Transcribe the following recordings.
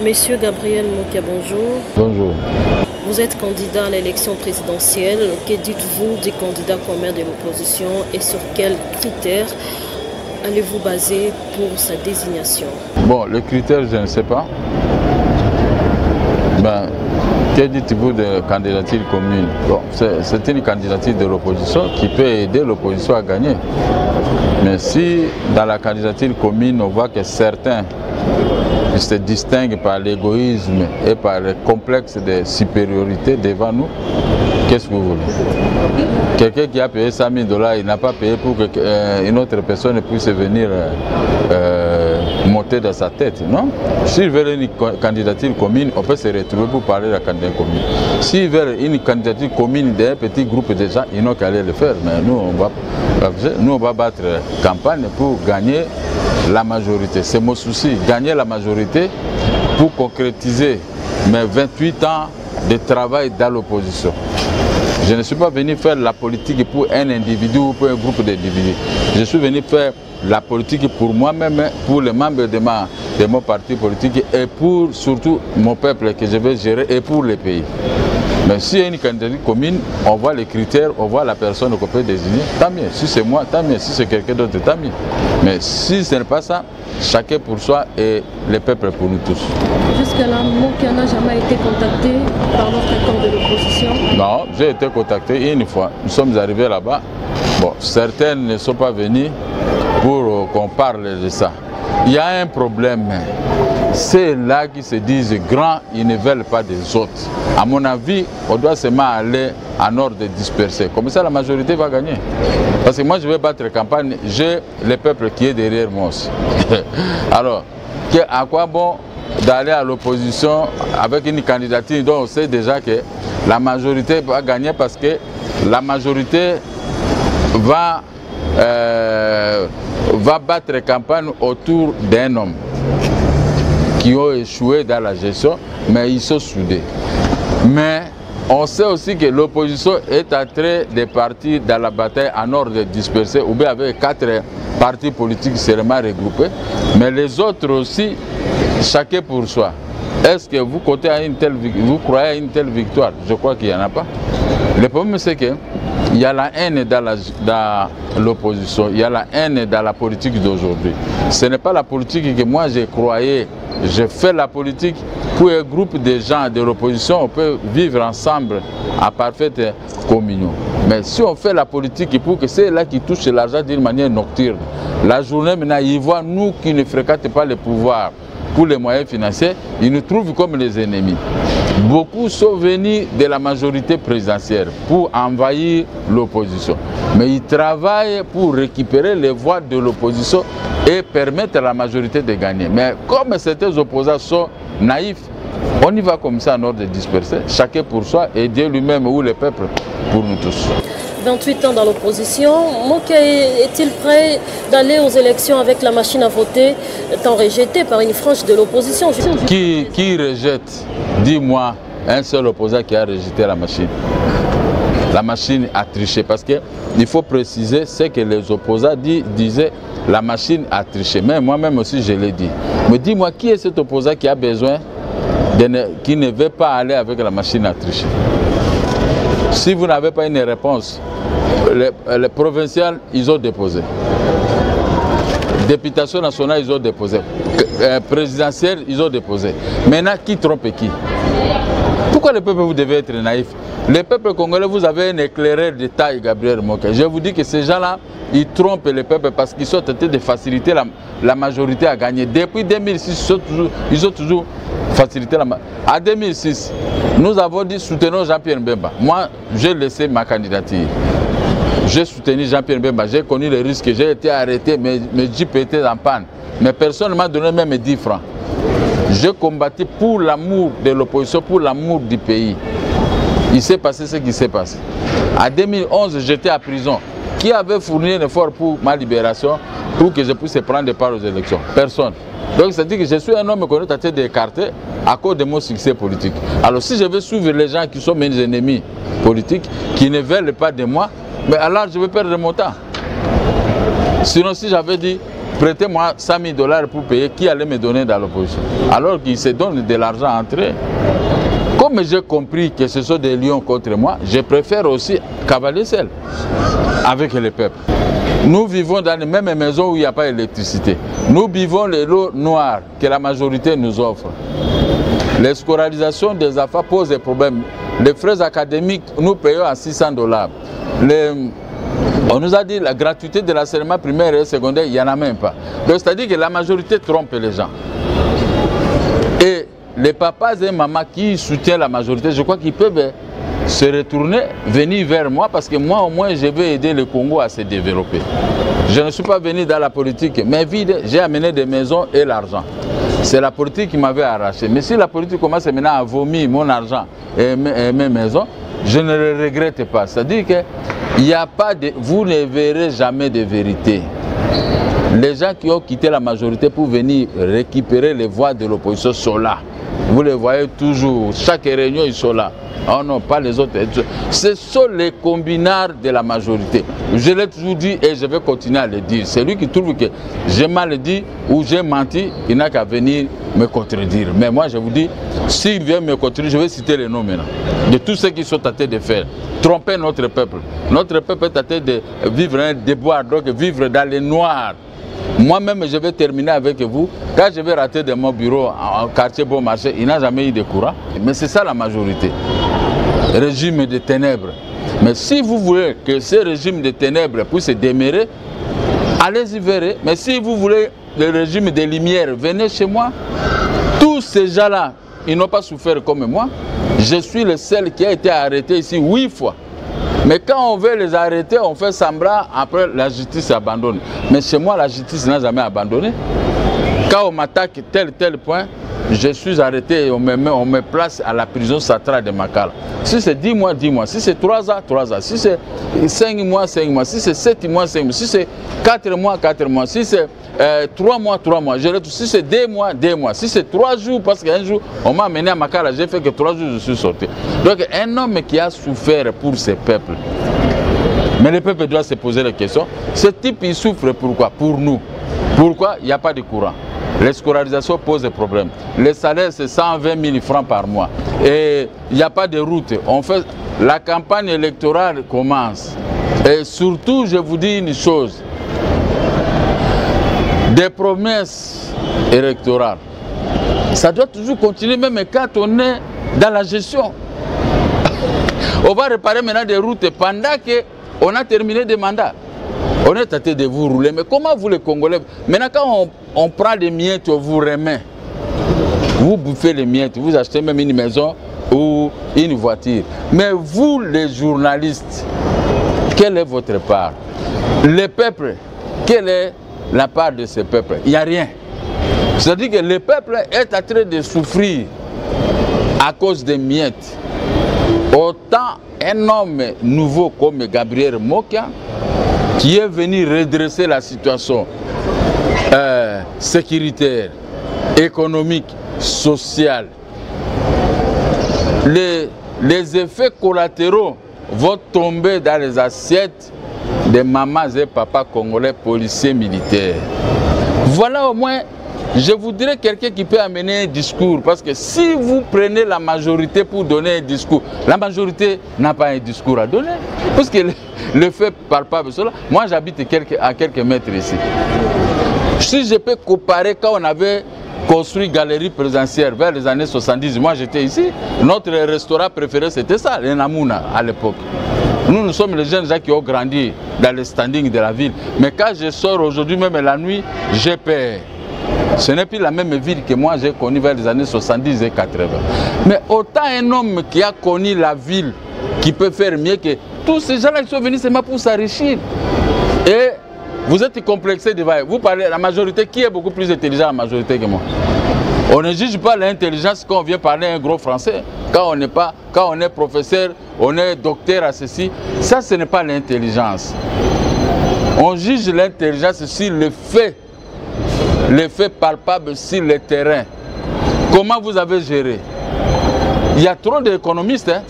Monsieur Gabriel Mokia, bonjour. Bonjour. Vous êtes candidat à l'élection présidentielle. Que dites-vous des candidats communs de l'opposition et sur quels critères allez-vous baser pour sa désignation? Bon, les critères, je ne sais pas. Que dites-vous de candidature commune? Bon, c'est une candidature de l'opposition qui peut aider l'opposition à gagner. Mais si dans la candidature commune, on voit que certains se distinguent par l'égoïsme et par le complexe de supériorité devant nous, qu'est-ce que vous voulez? Quelqu'un qui a payé 100 000 $, il n'a pas payé pour qu'une autre personne puisse venir monter dans sa tête, non? S'ils veulent une candidature commune, on peut se retrouver pour parler de la candidature commune. S'ils veulent une candidature commune d'un petit groupe de gens, ils n'ont qu'à aller le faire. Mais nous, on va battre campagne pour gagner la majorité. C'est mon souci, gagner la majorité pour concrétiser mes 28 ans de travail dans l'opposition. Je ne suis pas venu faire la politique pour un individu ou pour un groupe d'individus. Je suis venu faire la politique pour moi-même, pour les membres de mon parti politique et pour surtout mon peuple que je vais gérer et pour le pays. Mais s'il y a une candidature commune, on voit les critères, on voit la personne qu'on peut désigner, tant mieux. Si c'est moi, tant mieux. Si c'est quelqu'un d'autre, tant mieux. Mais si ce n'est pas ça, chacun pour soi et le peuple pour nous tous. Jusqu'à-là, Mokia n'a jamais été contacté par votre camp de l'opposition? Non, j'ai été contacté une fois. Nous sommes arrivés là-bas. Bon, certains ne sont pas venus pour qu'on parle de ça. Il y a un problème. C'est là qui se disent grands, ils ne veulent pas des autres. À mon avis, on doit seulement aller en ordre dispersé. Comme ça, la majorité va gagner. Parce que moi, je vais battre campagne, j'ai le peuple qui est derrière moi aussi. Alors, à quoi bon d'aller à l'opposition avec une candidature dont on sait déjà que la majorité va gagner parce que la majorité va battre campagne autour d'un homme qui ont échoué dans la gestion, mais ils sont soudés. Mais on sait aussi que l'opposition est en train de partir dans la bataille en ordre dispersé, ou bien avec 4 partis politiques seulement regroupés, mais les autres aussi, chacun pour soi. Est-ce que vous comptez à vous croyez à une telle victoire? Je crois qu'il n'y en a pas. Le problème, c'est qu'il y a la haine dans l'opposition, il y a la haine dans la politique d'aujourd'hui. Ce n'est pas la politique que moi j'ai croyais. Je fais la politique pour un groupe de gens de l'opposition, on peut vivre ensemble en parfaite communion. Mais si on fait la politique pour que c'est là qui touche l'argent d'une manière nocturne, la journée maintenant, ils voient nous qui ne fréquentent pas le pouvoir pour les moyens financiers, ils nous trouvent comme les ennemis. Beaucoup sont venus de la majorité présidentielle pour envahir l'opposition. Mais ils travaillent pour récupérer les voix de l'opposition et permettre à la majorité de gagner. Mais comme certains opposants sont naïfs, on y va comme ça en ordre dispersé, chacun pour soi et Dieu lui-même ou le peuple pour nous tous. 28 ans dans l'opposition, Mokia est-il prêt d'aller aux élections avec la machine à voter étant rejetée par une frange de l'opposition? Qui rejette? Dis-moi un seul opposant qui a rejeté la machine. La machine a triché parce qu'il faut préciser ce que les opposants disaient, la machine a triché. Mais moi-même aussi je l'ai dit. Mais dis-moi qui est cet opposant qui a besoin, qui ne veut pas aller avec la machine à tricher? Si vous n'avez pas une réponse, les provinciales, ils ont déposé. Députation nationale, ils ont déposé. Présidentielle, ils ont déposé. Maintenant, qui trompe qui? Pourquoi le peuple, vous devez être naïf? Le peuple congolais, vous avez un éclaireur de taille, Gabriel Mokia. Je vous dis que ces gens-là, ils trompent le peuple parce qu'ils sont tentés de faciliter la majorité à gagner. Depuis 2006, ils ont toujours facilité la majorité. En 2006, nous avons dit soutenons Jean-Pierre Mbemba. Moi, j'ai laissé ma candidature. J'ai soutenu Jean-Pierre Mbemba. J'ai connu les risques. J'ai été arrêté, mes jeeps étaient en panne. Mais personne ne m'a donné même 10 francs. J'ai combattu pour l'amour de l'opposition, pour l'amour du pays. Il s'est passé ce qui s'est passé. En 2011, j'étais à prison. Qui avait fourni un effort pour ma libération, pour que je puisse prendre part aux élections? Personne. Donc, c'est-à-dire que je suis un homme qu'on est tenté d'écarter à cause de mon succès politique. Alors, si je veux suivre les gens qui sont mes ennemis politiques, qui ne veulent pas de moi, mais alors je vais perdre mon temps. Sinon, si j'avais dit, prêtez-moi 100 000 $ pour payer, qui allait me donner dans l'opposition? Alors qu'ils se donnent de l'argent entre eux. Comme j'ai compris que ce sont des lions contre moi, je préfère aussi cavaler seul avec le peuple. Nous vivons dans les mêmes maisons où il n'y a pas d'électricité. Nous vivons les lots noirs que la majorité nous offre. L'escolarisation des enfants pose des problèmes. Les frais académiques, nous payons à 600 $. On nous a dit la gratuité de l'enseignement primaire et secondaire, il n'y en a même pas. Donc c'est-à-dire que la majorité trompe les gens. Et les papas et mamans qui soutiennent la majorité, je crois qu'ils peuvent se retourner, venir vers moi, parce que moi au moins je vais aider le Congo à se développer. Je ne suis pas venu dans la politique, mais vide, j'ai amené des maisons et l'argent. C'est la politique qui m'avait arraché. Mais si la politique commence maintenant à vomir mon argent et mes maisons, je ne le regrette pas. C'est-à-dire que il n'y a pas de, vous ne verrez jamais de vérité. Les gens qui ont quitté la majorité pour venir récupérer les voix de l'opposition sont là. Vous les voyez toujours, chaque réunion ils sont là. Oh non, pas les autres. Ce sont les combinards de la majorité. Je l'ai toujours dit et je vais continuer à le dire. Celui qui trouve que j'ai mal dit ou j'ai menti, il n'a qu'à venir me contredire. Mais moi je vous dis, s'il vient me contredire, je vais citer les noms maintenant. De tous ceux qui sont tentés de faire. Tromper notre peuple. Notre peuple est tenté de vivre un déboire, donc vivre dans les noirs. Moi-même, je vais terminer avec vous. Quand je vais rater de mon bureau en quartier Bon Marché, il n'a jamais eu de courant. Mais c'est ça la majorité. Régime de ténèbres. Mais si vous voulez que ce régime de ténèbres puisse demeurer, allez-y verrez. Mais si vous voulez le régime des lumières, venez chez moi. Tous ces gens-là, ils n'ont pas souffert comme moi. Je suis le seul qui a été arrêté ici 8 fois. Mais quand on veut les arrêter, on fait semblant, après la justice abandonne. Mais chez moi, la justice n'a jamais abandonné. Quand on m'attaque tel point, je suis arrêté et on me place à la prison centrale de Makala. Si c'est 10 mois, 10 mois. Si c'est 3 ans, 3 ans. Si c'est 5 mois, 5 mois. Si c'est 7 mois, 5 mois. Si c'est 4 mois, 4 mois. Si c'est 3 mois, 3 mois. Si c'est 2 mois, 2 mois. Si c'est 3 jours, parce qu'un jour, on m'a amené à Makala, j'ai fait que 3 jours, je suis sorti. Donc, un homme qui a souffert pour ce peuple. Mais le peuple doit se poser la question. Ce type, il souffre pourquoi? Pour nous. Pourquoi? Il n'y a pas de courant. L'escolarisation pose des problèmes. Le salaire, c'est 120 000 francs par mois. Et il n'y a pas de route. On fait, la campagne électorale commence. Et surtout, je vous dis une chose. Des promesses électorales. Ça doit toujours continuer, même quand on est dans la gestion. On va réparer maintenant des routes pendant qu'on a terminé des mandats. On est tenté de vous rouler, mais comment vous les Congolais? Maintenant quand on prend des miettes, on vous remet. Vous bouffez les miettes, vous achetez même une maison ou une voiture. Mais vous les journalistes, quelle est votre part? Le peuple, quelle est la part de ce peuple? Il n'y a rien. C'est-à-dire que le peuple est en train de souffrir à cause des miettes. Autant un homme nouveau comme Gabriel Mokia, qui est venu redresser la situation sécuritaire, économique, sociale. Les effets collatéraux vont tomber dans les assiettes des mamans et papas congolais, policiers, militaires. Voilà au moins, je voudrais quelqu'un qui peut amener un discours, parce que si vous prenez la majorité pour donner un discours, la majorité n'a pas un discours à donner, parce que le fait palpable, cela. Moi j'habite à quelques mètres ici. Si je peux comparer quand on avait construit Galerie Présidentielle vers les années 70, moi j'étais ici, notre restaurant préféré c'était ça, le Namouna à l'époque. Nous sommes les jeunes gens qui ont grandi dans le standing de la ville. Mais quand je sors aujourd'hui, même la nuit, j'ai peur. Ce n'est plus la même ville que moi j'ai connue vers les années 70 et 80. Mais autant un homme qui a connu la ville, qui peut faire mieux que tous ces gens-là qui sont venus seulement pour s'enrichir. Et vous êtes complexé devant eux. Vous parlez, la majorité, qui est beaucoup plus intelligent la majorité que moi? On ne juge pas l'intelligence quand on vient parler un gros français. Quand on est professeur, on est docteur à ceci. Ça, ce n'est pas l'intelligence. On juge l'intelligence sur le fait palpable sur le terrain. Comment vous avez géré? Il y a trop d'économistes, hein?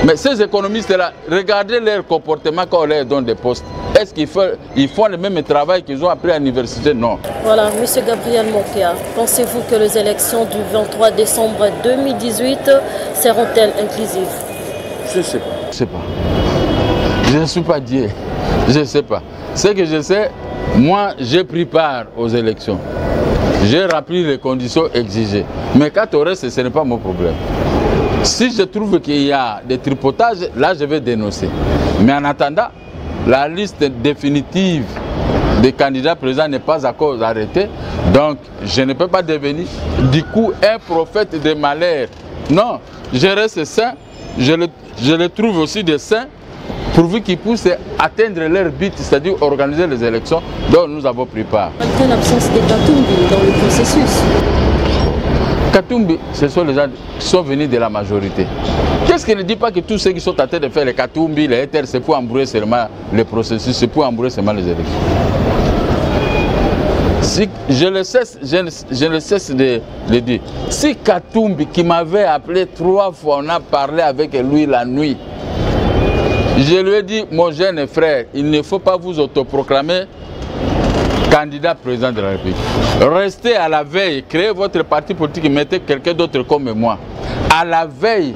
Mais ces économistes-là, regardez leur comportement quand on leur donne des postes. Est-ce qu'ils font le même travail qu'ils ont appris à l'université? Non. Voilà, M. Gabriel Mokia, pensez-vous que les élections du 23 décembre 2018 seront-elles inclusives? Je ne sais pas. Je ne sais pas. Je ne suis pas Dieu. Je ne sais pas. Ce que je sais, moi, j'ai pris part aux élections. J'ai rempli les conditions exigées. Mais quant au reste, ce n'est pas mon problème. Si je trouve qu'il y a des tripotages, là, je vais dénoncer. Mais en attendant, la liste définitive des candidats présidents n'est pas encore arrêtée. Donc, je ne peux pas devenir, du coup, un prophète de malheur. Non, je reste saint. Je le trouve aussi des saints, pourvu qu'ils puissent atteindre leur but, c'est-à-dire organiser les élections dont nous avons pris part. Malgré l'absence des Katumbi dans le processus. Katumbi, ce sont les gens qui sont venus de la majorité. Qu'est-ce qu'il ne dit pas que tous ceux qui sont en train de faire les Katumbi, les Éthers, c'est pour embrouiller seulement le processus, c'est pour embrouiller seulement les élections. Si, je ne cesse de le dire. Si Katumbi, qui m'avait appelé 3 fois, on a parlé avec lui la nuit, je lui ai dit, mon jeune frère, il ne faut pas vous autoproclamer candidat président de la République. Restez à la veille, créez votre parti politique et mettez quelqu'un d'autre comme moi. À la veille,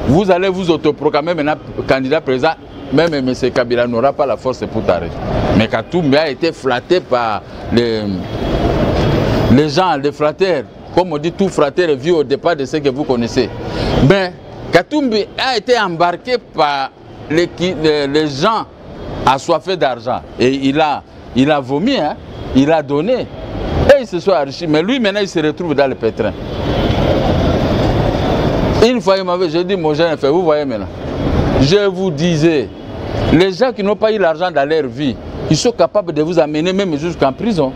vous allez vous autoproclamer maintenant candidat président. Même M. Kabila n'aura pas la force pour t'arrêter. Mais Katumbi a été flatté par les gens, les flatteurs. Comme on dit, tout flatteur est vu au départ de ce que vous connaissez. Mais Katumbi a été embarqué par les gens assoiffés d'argent. Et il a vomi, hein? Il a donné. Et il se soit enrichi. Mais lui, maintenant, il se retrouve dans le pétrin. Une fois, il m'avait dit, mon jeune frère, vous voyez maintenant, je vous disais, les gens qui n'ont pas eu l'argent dans leur vie, ils sont capables de vous amener même jusqu'en prison.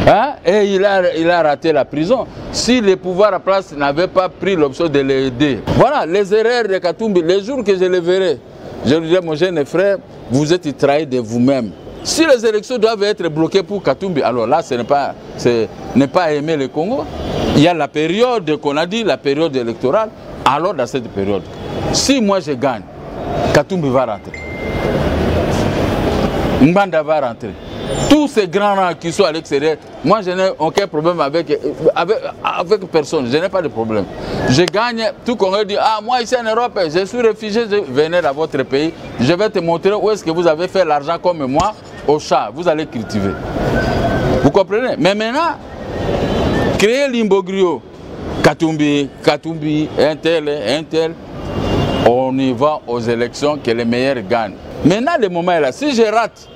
Hein? Et il a raté la prison. Si les pouvoirs à place n'avaient pas pris l'option de l'aider. Voilà, les erreurs de Katumbi, les jours que je les verrai, je lui disais, mon jeune frère, vous êtes trahi de vous-même. Si les élections doivent être bloquées pour Katumbi, alors là, ce n'est pas aimer le Congo. Il y a la période qu'on a dit, la période électorale. Alors, dans cette période, si moi je gagne, Katumbi va rentrer. Mbanda va rentrer. Tous ces grands rangs qui sont à l'extérieur, moi je n'ai aucun problème avec personne, je n'ai pas de problème. Je gagne, tout qu'on dit, ah moi ici en Europe, je suis réfugié, venez dans votre pays, je vais te montrer où est-ce que vous avez fait l'argent comme moi, au chat, vous allez cultiver. Vous comprenez? Mais maintenant, créer l'imbroglio, Katumbi, un tel, on y va aux élections que les meilleurs gagnent. Maintenant le moment est là, si je rate,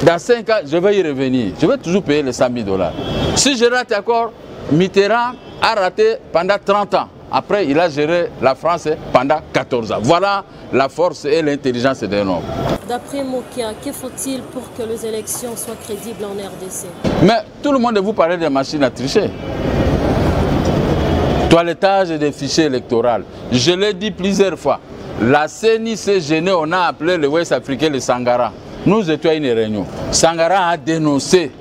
dans 5 ans, je vais y revenir. Je vais toujours payer les 100 000 $. Si je rate encore, Mitterrand a raté pendant 30 ans. Après, il a géré la France pendant 14 ans. Voilà la force et l'intelligence d'un homme. D'après Mokia, que faut-il pour que les élections soient crédibles en RDC? Mais tout le monde vous parle des machines à tricher. Toilettage des fichiers électoraux. Je l'ai dit plusieurs fois. La CENI s'est gênée, on a appelé le Ouest africain le Sangara. Nous étions à une réunion. Sangara a dénoncé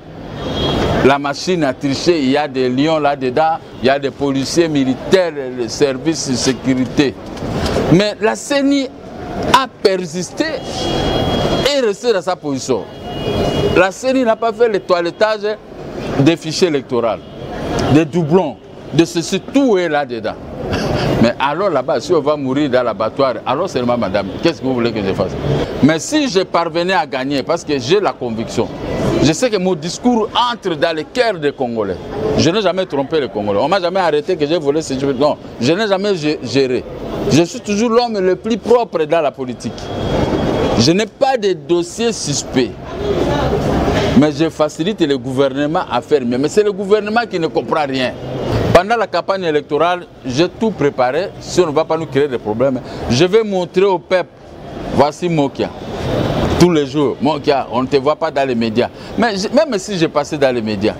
la machine à tricher. Il y a des lions là-dedans, il y a des policiers militaires, les services de sécurité. Mais la CENI a persisté et est restée dans sa position. La CENI n'a pas fait le toilettage des fichiers électoraux, des doublons, de ceci, tout est là-dedans. Mais alors là-bas, si on va mourir dans l'abattoir, alors seulement madame, qu'est-ce que vous voulez que je fasse? Mais si je parvenais à gagner, parce que j'ai la conviction, je sais que mon discours entre dans le cœur des Congolais. Je n'ai jamais trompé les Congolais. On ne m'a jamais arrêté que j'ai volé ce jeu. Non, je n'ai jamais géré. Je suis toujours l'homme le plus propre dans la politique. Je n'ai pas de dossier suspect. Mais je facilite le gouvernement à faire mieux. Mais c'est le gouvernement qui ne comprend rien. Pendant la campagne électorale, j'ai tout préparé. Si on ne va pas nous créer des problèmes, je vais montrer au peuple, voici Mokia. Tous les jours, Mokia, on ne te voit pas dans les médias. Mais même si je passais dans les médias,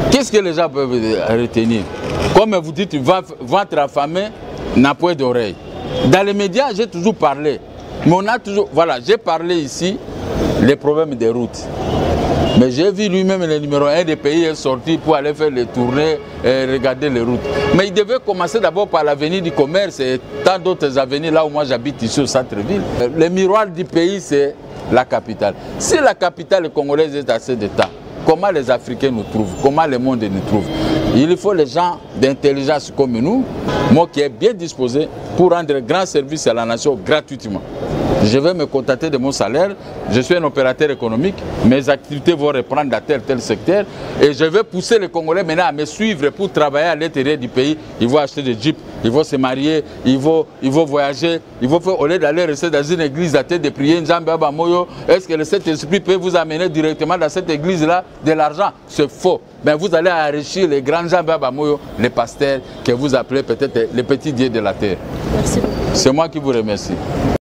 qu'est-ce que les gens peuvent retenir? Comme vous dites, ventre affamé n'a point d'oreille. Dans les médias, j'ai toujours parlé. Mais on a toujours, voilà, j'ai parlé ici, les problèmes des routes. Mais j'ai vu lui-même le numéro 1 des pays est sorti pour aller faire les tournées et regarder les routes. Mais il devait commencer d'abord par l'avenue du commerce et tant d'autres avenues là où moi j'habite ici au centre-ville. Le miroir du pays, c'est la capitale. Si la capitale congolaise est assez d'état, comment les Africains nous trouvent? Comment le monde nous trouve? Il faut les gens d'intelligence comme nous, moi qui est bien disposé pour rendre grand service à la nation gratuitement. Je vais me contenter de mon salaire, je suis un opérateur économique, mes activités vont reprendre à tel secteur et je vais pousser les Congolais maintenant à me suivre pour travailler à l'intérieur du pays. Ils vont acheter des jeeps, ils vont se marier, ils vont voyager, ils vont faire, au lieu d'aller rester dans une église à tête de prier, est-ce que le Saint-Esprit peut vous amener directement dans cette église-là de l'argent? C'est faux. Mais vous allez enrichir les grands gens, les pasteurs que vous appelez peut-être les petits dieux de la terre. Merci beaucoup. C'est moi qui vous remercie.